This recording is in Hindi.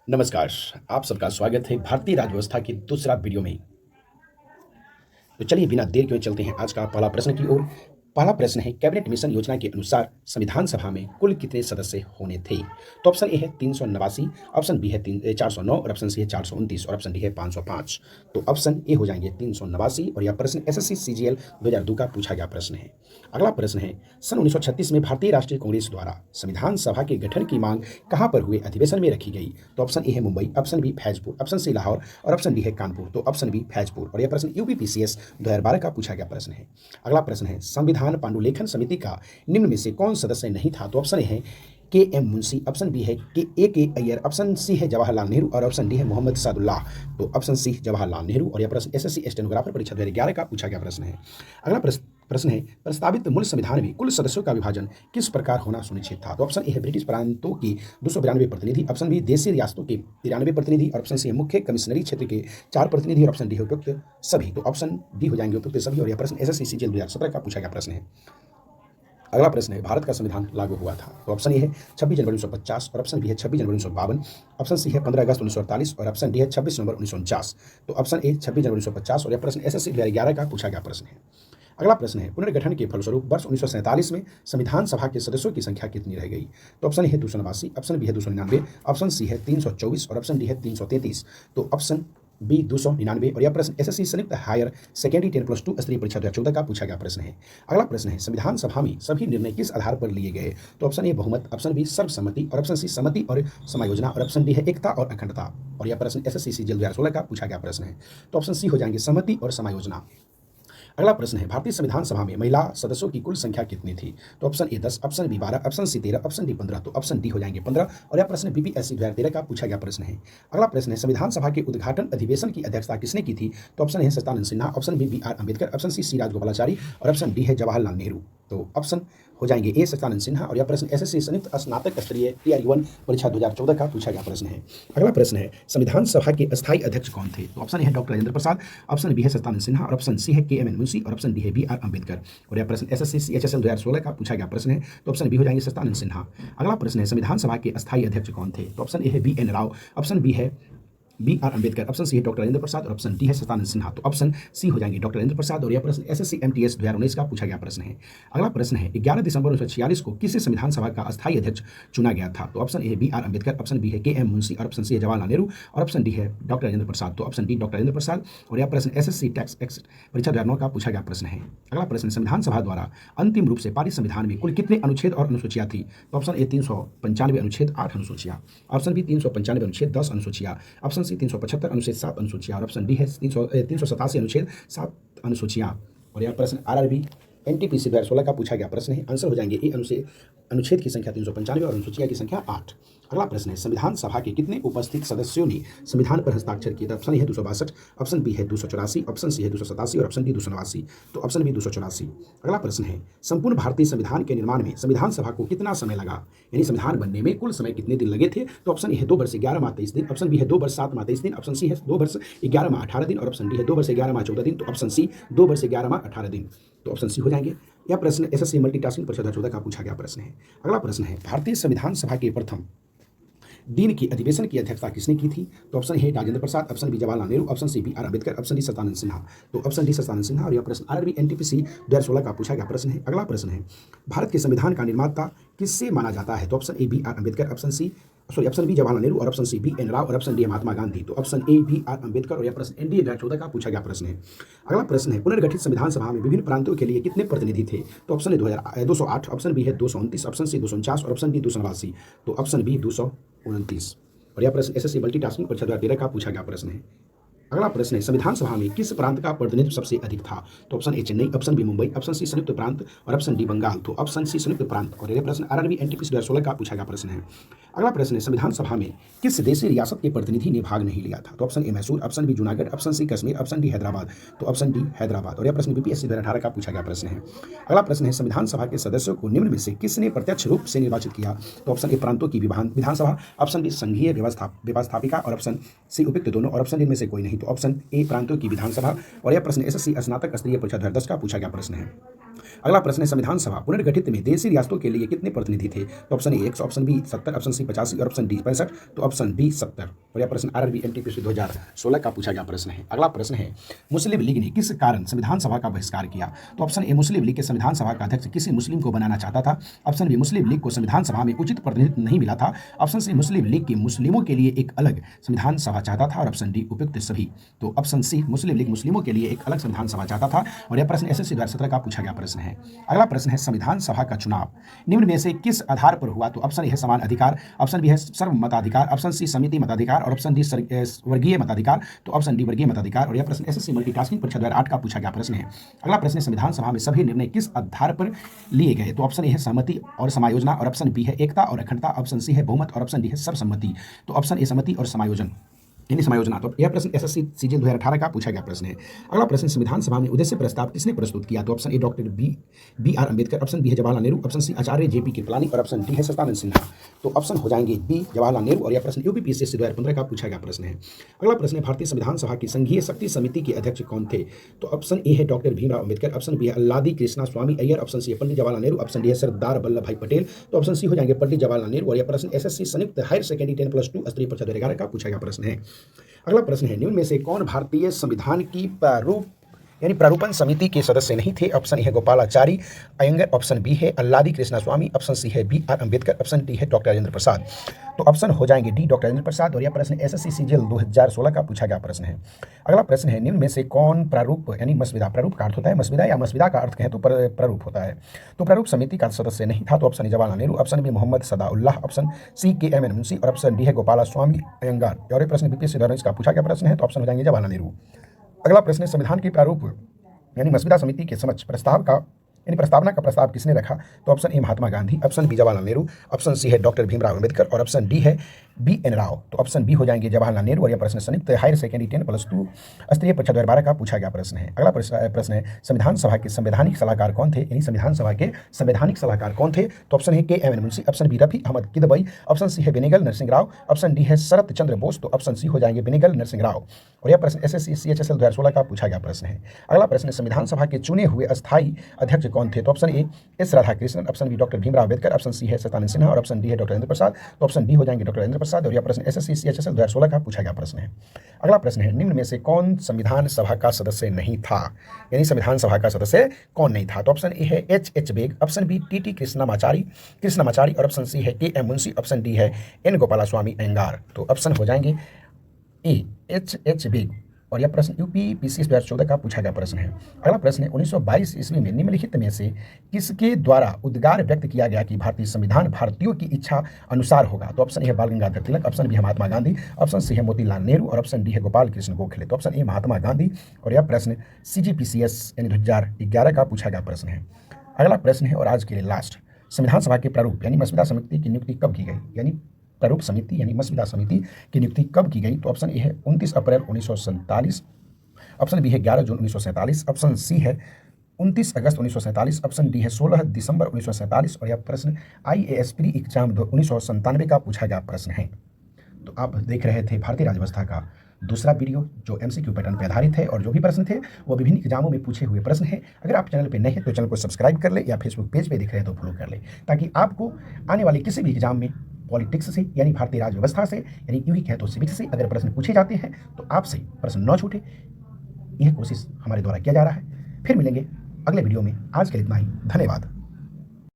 नमस्कार। आप सबका स्वागत है भारतीय राज्य व्यवस्था की दूसरा वीडियो में। तो चलिए बिना देर किए चलते हैं आज का पहला प्रश्न की ओर। पहला प्रश्न है, कैबिनेट मिशन योजना के अनुसार संविधान सभा में कुल कितने सदस्य होने थे? तो ऑप्शन ए है 389, ऑप्शन बी है 409 और ऑप्शन सी है 429 और ऑप्शन डी है 505। तो ऑप्शन ए हो जाएंगे 389 और यह प्रश्न एसएससी सीजीएल 2002 का पूछा गया प्रश्न है। अगला प्रश्न है, सन 1936 में भारतीय राष्ट्रीय कांग्रेस द्वारा संविधान सभा के गठन की मांग कहां पर हुए अधिवेशन में रखी गई? तो ऑप्शन ए है Mumbai, option B Faizpur, option C Lahore और ऑप्शन डी है कानपुर। तो ऑप्शन बी फैजपुर और यह प्रश्न यूपीपीसीएस 2012 का पूछा गया प्रश्न है। अगला प्रश्न है, संविधान पांडुलेखन समिति का निम्न में से कौन सदस्य नहीं था? तो ऑप्शन ए है K M Munshi, option B है के अय्यर, ऑप्शन सी है जवाहरलाल नेहरू और ऑप्शन डी है मोहम्मद सादुल्लाह। तो ऑप्शन सी जवाहरलाल नेहरू और यह प्रश्न एसएससी स्टेनोग्राफर परीक्षा 2011 का पूछा गया प्रश्न है। अगला प्रश्न है, प्रस्तावित मूल संविधान में कुल सदस्यों का विभाजन किस प्रकार होना सुनिश्चित था? तो ऑप्शन ए है ब्रिटिश प्रांतों की 292 प्रतिनिधि, ऑप्शन बी देशी रियासतों के 93 प्रतिनिधि और ऑप्शन सी है मुख्य कमिश्नरी क्षेत्र के 4 प्रतिनिधि और ऑप्शन डी है उपयुक्त सभी। तो ऑप्शन डी हो जाएंगे उपयुक्त सभी और यह प्रश्न एसएससी सीजीएल 2017 का पूछा गया प्रश्न है। अगला प्रश्न है, भारत का संविधान लागू हुआ था? तो ऑप्शन ए है 26 जनवरी 1950 और ऑप्शन बी है 26 जनवरी 1952, ऑप्शन सी है 15 अगस्त 1948 और ऑप्शन डी है 26 नवंबर 1949। तो ऑप्शन ए 26 जनवरी 1950 और यह प्रश्न एसएससी 2011 का पूछा गया प्रश्न है। अगला प्रश्न है, पुनर्गठन के फलस्वरूप वर्ष 1947 में संविधान सभा के सदस्यों की संख्या कितनी रह गई? तो ऑप्शन ए है 289, ऑप्शन बी है 299, ऑप्शन सी है 324 और ऑप्शन डी है 333। तो ऑप्शन बी 299 और यह प्रश्न एसएससी संयुक्त हायर सेकेंडरी 10+2 स्तरीय परीक्षा 2014 का पूछा गया प्रश्न है। अगला प्रश्न है, संविधान सभा में सभी निर्णय किस आधार पर लिए गए? तो ऑप्शन ए बहुमत, ऑप्शन बी सर्वसम्मति और ऑप्शन सी सम्मति और समायोजना और ऑप्शन डी है एकता और अखंडता। और यह प्रश्न एसएससी सीजीएल 2016 का पूछा गया प्रश्न है। तो ऑप्शन सी हो जाएंगे सम्मति और समायोजना। अगला प्रश्न है, भारतीय संविधान सभा में महिला सदस्यों की कुल संख्या कितनी थी? तो option A 10, option B 12, option C 13, option D 15। तो ऑप्शन डी हो जाएंगे 15 और यह प्रश्न बीपीएससी 2013 का पूछा गया प्रश्न है। अगला प्रश्न है, संविधान सभा के उद्घाटन अधिवेशन की अध्यक्षता किसने की थी? तो option A Sachchidanand Sinha, option B R Ambedkar, option C Rajagopalachari और ऑप्शन डी है जवाहरलाल नेहरू। तो ऑप्शन हो जाएंगे ए सच्चिदानंद सिन्हा और यह प्रश्न एसएससी संयुक्त स्नातक स्तरीय टीआर-1 परीक्षा 2014 का पूछा गया प्रश्न है। अगला प्रश्न है, संविधान सभा के अस्थायी अध्यक्ष कौन थे? तो ऑप्शन ए है doctor Rajendra Prasad, option B है सच्चिदानंद सिन्हा और ऑप्शन सी है के.एम. मुंशी और ऑप्शन डी है बी.आर. अम्बेडकर और यह प्रश्न एसएससी सीएचएसएल 2016 का पूछा गया प्रश्न है। तो ऑप्शन बी हो जाएंगे सच्चिदानंद सिन्हा। अगला प्रश्न है, संविधान सभा के अस्थायी अध्यक्ष कौन थे? तो ऑप्शन ए है बी.एन. राव, ऑप्शन बी है बी.आर. अम्बेडकर, ऑप्शन सी है डॉक्टर राजेंद्र प्रसाद और ऑप्शन डी है सच्चिदानंद सिन्हा। तो ऑप्शन सी हो जाएंगे डॉक्टर राजेंद्र प्रसाद और यह प्रश्न एसएससी एमटीएस 2019 का पूछा गया प्रश्न है। अगला प्रश्न है, 11 दिसंबर 1946 को किस संविधान सभा का अस्थायी अध्यक्ष चुना गया था? तो ऑप्शन ए है बी.आर. अम्बेडकर, ऑप्शन बी है के.एम. मुंशी और ऑप्शन सी है जवाहरलाल नेहरू और ऑप्शन डी है डॉक्टर राजेंद्र प्रसाद। तो ऑप्शन डी डॉक्टर राजेंद्र प्रसाद और यह प्रश्न एसएससी टैक्स एक्ट परीक्षा 2009 का पूछा गया प्रश्न है। अगला प्रश्न, संविधान सभा द्वारा अंतिम रूप से पारित संविधान में कुल कितने अनुच्छेद और अनुसूचियां थी? तो ऑप्शन ए 395 अनुच्छेद 8 अनुसूचियां, ऑप्शन बी 395 अनुच्छेद 10 अनुसूचियां, ऑप्शन सी 375 अनुच्छेद 7 अनुसूचियां और ऑप्शन डी है 387 अनुच्छेद 7 अनुसूचियां और यह प्रश्न आरआरबी एनटीपीसी 2016 का पूछा गया प्रश्न है। आंसर हो जाएंगे ए अनुच्छेद की संख्या 395 और अनुसूचिया की संख्या 8। अगला प्रश्न है, संविधान सभा के कितने उपस्थित सदस्यों ने संविधान पर हस्ताक्षर किए? ऑप्शन ए है 262, ऑप्शन बी है 284, ऑप्शन सी है 287 और ऑप्शन डी 289। तो ऑप्शन बी 284। अगला प्रश्न है, संपूर्ण भारतीय संविधान के निर्माण में संविधान सभा को कितना समय लगा? यानी संविधान बनने में कुल समय कितने दिन लगे थे? तो ऑप्शन ए है 2 वर्ष 11 माह 23 दिन, ऑप्शन बी है 2 वर्ष 7 माह 23 दिन, ऑप्शन सी है 2 वर्ष 11 माह 18 दिन और ऑप्शन डी है 2 वर्ष 11 माह 14 दिन। तो ऑप्शन सी 2 वर्ष 11 माह 18 दिन। तो ऑप्शन सी हो जाएंगे। यह प्रश्न एसएससी मल्टीटास्किंग परीक्षा 2014 का पूछा गया प्रश्न है। अगला प्रश्न है, भारतीय संविधान सभा के प्रथम दिन की अधिवेशन की अध्यक्षता किसने की थी? तो ऑप्शन ए है Rajendra Prasad, option B Jawaharlal Nehru, option C B R. Ambedkar, option D Sachchidananda Sinha. तो ऑप्शन डी सच्चिदानंद सिन्हा और यह प्रश्न आरआरबी एनटीपीसी 2016 का पूछा गया प्रश्न है। अगला प्रश्न है, भारत के संविधान का निर्माता किससे माना जाता है? तो option A B R. Ambedkar, option B Jawaharlal Nehru और ऑप्शन सी बी.एन. राव और ऑप्शन डी महात्मा गांधी। तो ऑप्शन ए बी.आर. अम्बेडकर और यह प्रश्न एनडीए 2014 का पूछा गया प्रश्न है। अगला प्रश्न है, पुनर्गठित संविधान सभा में विभिन्न प्रांतों के लिए कितने प्रतिनिधि थे? तो ऑप्शन ए 208, ऑप्शन बी है 229, ऑप्शन सी 249 और ऑप्शन डी 289। तो ऑप्शन बी 229 और यह प्रश्न एसएससी मल्टीटास्किंग परीक्षा 2013 का पूछा गया प्रश्न है। अगला प्रश्न है, संविधान सभा में किस प्रांत का प्रतिनिधित्व सबसे अधिक था? तो option A Chennai, option B Mumbai, option C संयुक्त प्रांत और ऑप्शन डी बंगाल। तो ऑप्शन सी संयुक्त प्रांत और यह प्रश्न आरआरबी एनटीपीसी 2016 का पूछा गया प्रश्न है। अगला प्रश्न है, संविधान सभा में किस देशी रियासत के प्रतिनिधि ने भाग नहीं लिया था? तो option A Mysore, option B Junagadh, option C Kashmir, option D Hyderabad. तो ऑप्शन डी हैदराबाद और यह प्रश्न बीपीएससी 2018 का पूछा गया प्रश्न है। अगला प्रश्न है, संविधान सभा के सदस्यों को निम्न में से किसने प्रत्यक्ष रूप से निर्वाचित किया? तो ऑप्शन ए प्रांतों की विधानसभा, ऑप्शन बी संघीय व्यवस्थापिका और ऑप्शन सी उपयुक्त दोनों और ऑप्शन डी में से कोई नहीं। तो ऑप्शन ए प्रांतों की विधानसभा और यह प्रश्न एसएससी स्नातक स्तरीय परीक्षा 2010 का पूछा गया प्रश्न है। अगला प्रश्न है संविधान सभा पुनर्गठित में देशी रियासतों के लिए कितने प्रतिनिधि थे? तो option A 100, option B 70, option C 85 और ऑप्शन डी 65। तो ऑप्शन बी 70। और यह प्रश्न आरआरबी एनटीपीसी 2016 का पूछा गया प्रश्न है। अगला प्रश्न है मुस्लिम लीग ने किस कारण संविधान सभा का बहिष्कार किया? तो ऑप्शन ए मुस्लिम लीग के संविधान सभा का अध्यक्ष किसी मुस्लिम को बनाना चाहता था। ऑप्शन बी मुस्लिम लीग को संविधान सभा में उचित प्रतिनिधित्व नहीं मिला था। ऑप्शन सी मुस्लिम लीग के मुस्लिमों के लिए एक अलग संविधान सभा चाहता था। और ऑप्शन डी उपयुक्त सभी। तो ऑप्शन सी मुस्लिम लीग मुस्लिमों के लिए एक अलग संविधान सभा चाहता था। और यह प्रश्न एसएससी 2017 का पूछा गया प्रश्न है। अगला प्रश्न है संविधान सभा का चुनाव निम्न में से किस आधार पर हुआ? तो ऑप्शन ए है समान अधिकार, ऑप्शन बी है सर्वमताधिकार, ऑप्शन सी समिति मताधिकार और ऑप्शन डी वर्गीय मताधिकार। तो ऑप्शन डी वर्गीय मताधिकार। और यह प्रश्न एसएससी मल्टीटास्किंग परीक्षा 2008 का पूछा गया प्रश्न है। अगला प्रश्न है संविधान सभा में सभी निर्णय किस आधार पर लिए गए? तो ऑप्शन ए है सहमति और समायोजना और ऑप्शन बी है एकता और अखंडता, ऑप्शन सी है बहुमत और ऑप्शन डी है सर्वसम्मति। तो ऑप्शन ए सहमति और समायोजन यानी समायोजना। तो यह प्रश्न एसएससी सीजीएल 2018 का पूछा गया प्रश्न है। अगला प्रश्न संविधान सभा में उद्देश्य प्रस्ताव किसने प्रस्तुत किया? तो option A doctor B R Ambedkar, option B है Jawaharlal Nehru, option C Acharya JP Kripalani और ऑप्शन डी है सत्यानंद सिन्हा। तो ऑप्शन हो जाएंगे बी जवाहरलाल नेहरू। और यह प्रश्न यूपीपीएससी 2015 का पूछा गया प्रश्न है। अगला प्रश्न है भारतीय संविधान सभा की संघीय शक्ति समिति के अध्यक्ष कौन थे? तो ऑप्शन ए है doctor Bhimrao Ambedkar, option B है अल्लादी कृष्णा स्वामी अय्यर, ऑप्शन सी है पंडित जवाहरलाल नेहरू, ऑप्शन डी है सरदार वल्लभ भाई पटेल। तो ऑप्शन सी हो जाएंगे पंडित जवाहरलाल नेहरू। और यह प्रश्न एसएससी संयुक्त हायर सेकेंडरी 10+2 स्तरीय परीक्षा 2011 का पूछा गया प्रश्न है। अगला प्रश्न है निम्न में से कौन भारतीय संविधान की प्रारूपण समिति के सदस्य नहीं थे? ऑप्शन ए है गोपालाचारी अयंगर, ऑप्शन बी है अल्लादी कृष्णा स्वामी, ऑप्शन सी है B R Ambedkar, option D है डॉक्टर राजेंद्र प्रसाद। तो ऑप्शन हो जाएंगे डी डॉक्टर राजेंद्र प्रसाद। और यह प्रश्न एसएससी सीजीएल 2016 का पूछा गया प्रश्न है। अगला प्रश्न है निम्न में से कौन प्रारूप यानी मसविदा, प्रारूप का अर्थ होता है मसविदा या मसविदा का अर्थ कहें तो प्रारूप होता है, तो प्रारूप समिति का सदस्य नहीं था। तो option A Jawaharlal Nehru, option B Mohammad Saadulla, option C K M N Munshi और ऑप्शन डी है गोपाला स्वामी अयंगार। और यह प्रश्न बीपीएससी 2019 का पूछा गया प्रश्न है। तो ऑप्शन हो जाएंगे जवाहरलाल नेहरू। अगला प्रश्न है संविधान की प्रारूप यानी मसविदा समिति के समक्ष प्रस्तावना का प्रस्ताव किसने रखा? तो option A Mahatma Gandhi, option B Jawaharlal Nehru, option C है डॉक्टर भीमराव अम्बेडकर और ऑप्शन डी है बी एन राव। तो ऑप्शन बी हो जाएंगे जवाहरलाल नेहरू। और यह प्रश्न संयुक्त हायर सेकेंडरी 10+2 स्तरीय परीक्षा 2012 का पूछा गया प्रश्न है। अगला प्रश्न है संविधान सभा के संवैधानिक सलाहकार कौन थे? यानी संविधान सभा के संवैधानिक सलाहकार कौन थे? तो ऑप्शन है K M N Munshi, option B Rafi Ahmed Kidwai, option C है बेनेगल नरसिंह राव, ऑप्शन डी है शरत चंद्र बोस। तो ऑप्शन सी हो जाएंगे बेनेगल नरसिंह राव। और यह प्रश्न एसएससी सीएचएसएल 2016 का पूछा गया प्रश्न है। अगला प्रश्न संविधान सभा के चुने हुए अस्थायी अध्यक्ष कौन थे? तो option A S Radhakrishnan, option B doctor Bhimrao Ambedkar, option C है सत्यानंद सिन्हा और ऑप्शन डी है डॉक्टर राजेंद्र प्रसाद। तो ऑप्शन डी हो जाएंगे डॉक्टर राजेंद्र प्रसाद। और यह प्रश्न एसएससी सीएचएसएल 2016 का पूछा गया प्रश्न है। अगला प्रश्न है निम्न में से कौन संविधान सभा का सदस्य नहीं था? यानी संविधान सभा का सदस्य कौन नहीं था? तो ऑप्शन ए है H Beg, option B T Krishnamachari और ऑप्शन सी है K M Munshi, option D है एन गोपाला स्वामी अयंगार। तो ऑप्शन हो जाएंगे ए एच बेग। और यह प्रश्न यूपीपीएससी 2014 का पूछा गया प्रश्न है। अगला प्रश्न है 1922 ईस्वी में निम्नलिखित में से किसके द्वारा उद्गार व्यक्त किया गया कि भारतीय संविधान भारतीयों की इच्छा अनुसार होगा? तो ऑप्शन ए है बाल गंगाधर तिलक, ऑप्शन बी है महात्मा गांधी, ऑप्शन सी है मोतीलाल नेहरू और ऑप्शन डी है गोपाल कृष्ण गोखले। तो ऑप्शन ए महात्मा गांधी। और यह प्रश्न सीजीपीसीएस यानी 2011 का पूछा गया प्रश्न है। अगला प्रश्न है और आज के लिए लास्ट, संविधान सभा के प्रारूप यानी मसविदा समिति की नियुक्ति कब की गई? यानी प्रारूप समिति यानी मसविदा समिति की नियुक्ति कब की गई? तो ऑप्शन ए है 29 अप्रैल 1947, ऑप्शन बी है 11 जून 1947, ऑप्शन सी है 29 अगस्त 1947, ऑप्शन डी है 16 दिसंबर 1947। और यह प्रश्न IAS प्री एग्जाम 1997 का पूछा गया प्रश्न है। तो आप देख रहे थे भारतीय राज्य व्यवस्था का दूसरा वीडियो जो MCQ पैटर्न पर आधारित है और जो भी प्रश्न थे वो विभिन्न एग्जामों में पूछे हुए प्रश्न है। अगर आप चैनल पे नए हैं तो चैनल को सब्सक्राइब कर ले या फेसबुक पेज पे दिख रहे हैं तो फॉलो कर ले, ताकि आपको आने वाले किसी भी एग्जाम में पॉलिटिक्स से यानी भारतीय राज्य व्यवस्था से यानी यूं ही कहे तो सिविक्स से अगर प्रश्न पूछे जाते हैं तो आपसे प्रश्न न छूटे, यह कोशिश हमारे द्वारा किया जा रहा है। फिर मिलेंगे अगले वीडियो में। आज के लिए इतना ही, धन्यवाद।